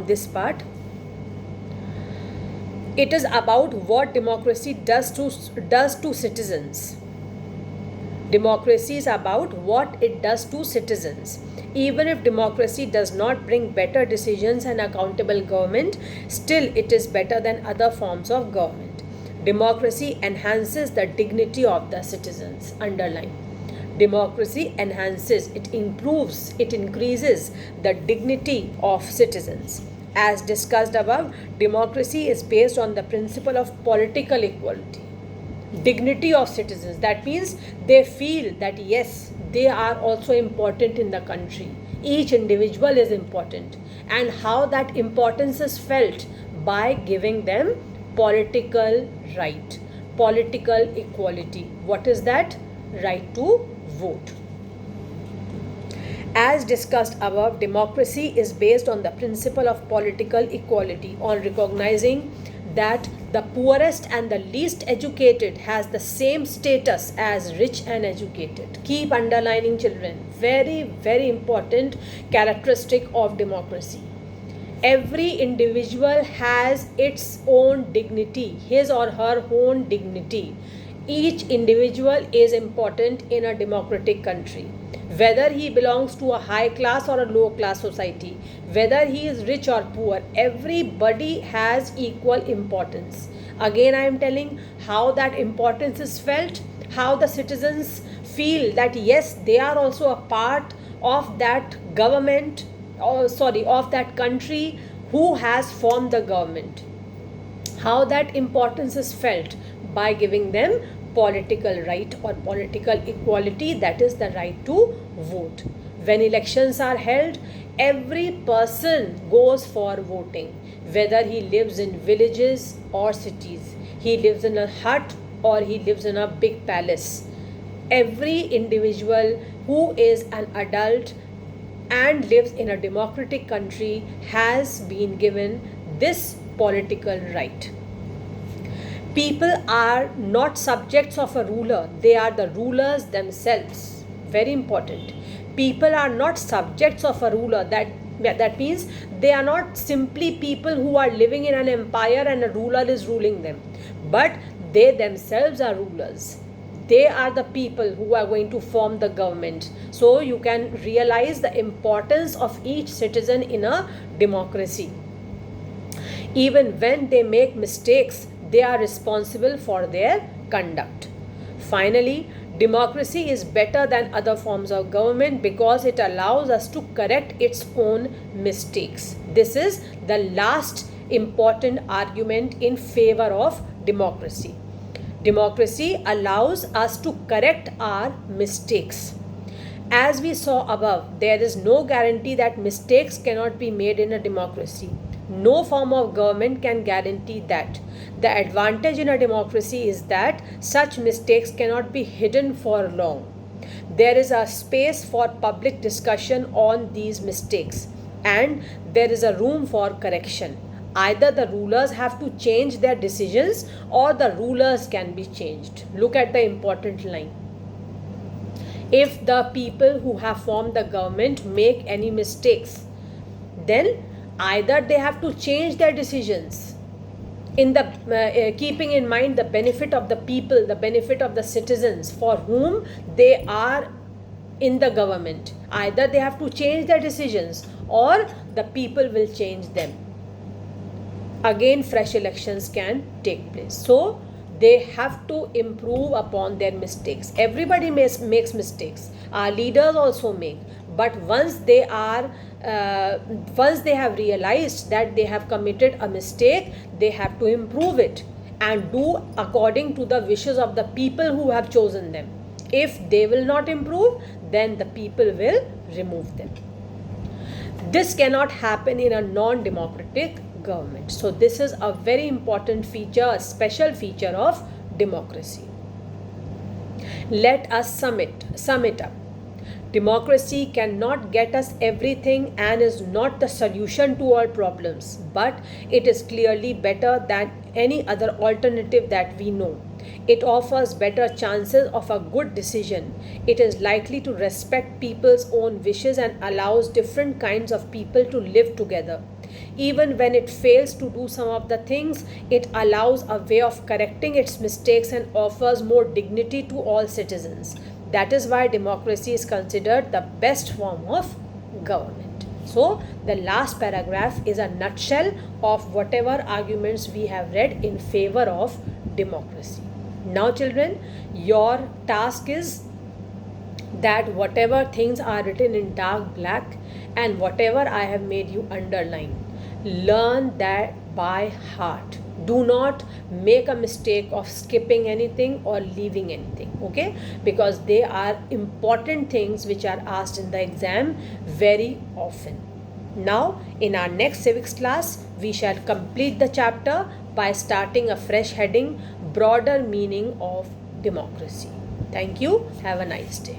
this part. It is about what democracy does to citizens. Democracy is about what it does to citizens. Even if democracy does not bring better decisions and accountable government, still it is better than other forms of government. Democracy enhances the dignity of the citizens. Underline. Democracy enhances, it improves, it increases the dignity of citizens. As discussed above, democracy is based on the principle of political equality. Dignity of citizens, that means they feel that yes, they are also important in the country. Each individual is important, and how that importance is felt by giving them political right, political equality. What is that? Right to vote. As discussed above, democracy is based on the principle of political equality, on recognizing that the poorest and the least educated has the same status as rich and educated. Keep underlining, children. Very, very important characteristic of democracy. Every individual has its own dignity, his or her own dignity. Each individual is important in a democratic country. Whether he belongs to a high class or a low class society, whether he is rich or poor, everybody has equal importance. Again, I am telling how that importance is felt, how the citizens feel that yes, they are also a part of that government, of that country who has formed the government. How that importance is felt by giving them political right or political equality, that is the right to vote. When elections are held, every person goes for voting, whether he lives in villages or cities, he lives in a hut or he lives in a big palace. Every individual who is an adult and lives in a democratic country has been given this political right. People are not subjects of a ruler, they are the rulers themselves. Very important. People are not subjects of a ruler. That means they are not simply people who are living in an empire and a ruler is ruling them, but they themselves are rulers. They are the people who are going to form the government. So you can realize the importance of each citizen in a democracy. Even when they make mistakes, they are responsible for their conduct. Finally, democracy is better than other forms of government because it allows us to correct its own mistakes. This is the last important argument in favor of democracy. Democracy allows us to correct our mistakes. As we saw above, there is no guarantee that mistakes cannot be made in a democracy. No form of government can guarantee that. The advantage in a democracy is that such mistakes cannot be hidden for long. There is a space for public discussion on these mistakes, and there is a room for correction. Either the rulers have to change their decisions or the rulers can be changed. Look at the important line. If the people who have formed the government make any mistakes, then either they have to change their decisions in the keeping in mind the benefit of the people, the benefit of the citizens for whom they are in the government. Either they have to change their decisions or the people will change them. Again, fresh elections can take place. So they have to improve upon their mistakes. Everybody makes mistakes. Our leaders also make. But once they have realized that they have committed a mistake, they have to improve it and do according to the wishes of the people who have chosen them. If they will not improve, then the people will remove them. This cannot happen in a non-democratic government. So this is a very important feature, a special feature of democracy. Let us sum it up. Democracy cannot get us everything and is not the solution to all problems, but it is clearly better than any other alternative that we know. It offers better chances of a good decision. It is likely to respect people's own wishes and allows different kinds of people to live together. Even when it fails to do some of the things, it allows a way of correcting its mistakes and offers more dignity to all citizens. That is why democracy is considered the best form of government. So, the last paragraph is a nutshell of whatever arguments we have read in favor of democracy. Now, children, your task is that whatever things are written in dark black and whatever I have made you underline, learn that by heart. Do not make a mistake of skipping anything or leaving anything, okay? Because they are important things which are asked in the exam very often. Now, in our next civics class, we shall complete the chapter by starting a fresh heading, broader meaning of democracy. Thank you. Have a nice day.